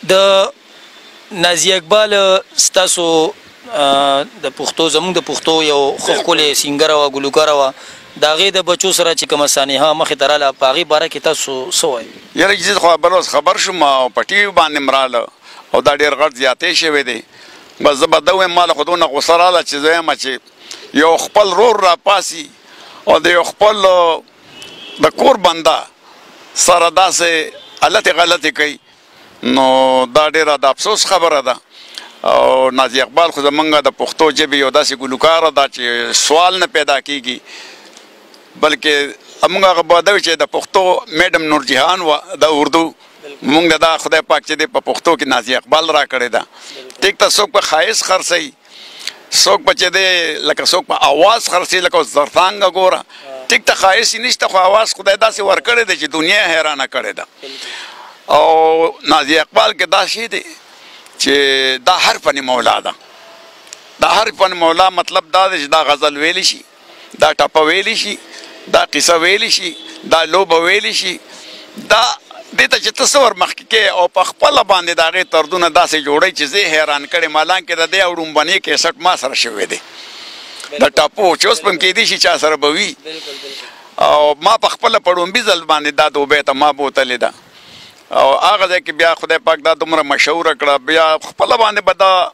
د نازي اقبال ستاسو د پښتو زموږ د پښتو یو ښکلې سینګره وه ګلوکاره وه د هغې د بچو سره چې کومه سانحه مخې ته راله په هغې باره کې تاسو څه وایي؟ یاره چې زه خو بل اوس خبر شوم او په ټي وي باندې م راله او دا ډېر غټ زیاتې شوی دی بس زه به ده وایم ما له خو دونه غوسه راله چې زه وایم چې یو خپل رور راپاسي او د یو خپل د کور بنده سره داسې غلطې غلطې کوي نو دا ډېره د افسوس خبره ده او نازي اقبال خو زمونږ د پښتو ژبې یو داسې ګلوکاره ده چې سوال نه پیدا کېږي بلکې موږ هغه باده چې د پښتو میډم نور جهان وه د اردو موږ دا خدای پاک چې دی په پښتو کې نازي اقبال را کړې ده ټیک ته څوک په ښایست خرڅوي څوک په چې دی لکه څوک په اواز خرڅوي لکه اوس زرتانګه ګوره ټیک ته ښایست یې نشته خو اواز خدای داسې ورکړی دی چې دنیا یې حیرانه کړې ده او نازي اقبال کې دا شی دی چې دا هر فن مولا ده دا هر فن مولا مطلب دا دی چې دا غزل ویلی شي دا ټپه ویلی شي دا قصه ویلی شي دا لوبه ویلی شي دا دې ته چې ته څه ور مخکې کې او په خپله باندې د هغې طردونه داسې جوړوي چې زه یې حیران کړی حالانکې د دې اړومبنې کیسټ ما سره شوی دی د ټپو چې اوس په هم کیدی شي چا سره به وي او ما په خپله په ړومبي ځل باندې دا دوبۍ ته ما بوتلې ده او هغه ځای کې بیا خدای پاک دا دومره مشهوره کړه بیا خپله باندې به دا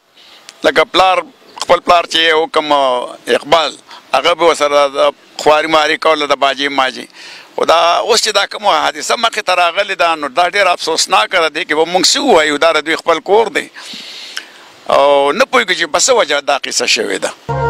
لکه پلار خپل پلار چې یو کوم اقبال هغه به ورسره د خواري ماري کوله د باجې ماجې خو دا اوس چې دا کومه حادثه مخې ته راغلې ده نو دا ډېر افسوسناکه ده دې کې به موږ څه ووایو دا د دوی خپل کور دی او نه پوهېږو چې په څه وجه دا قصه شوې ده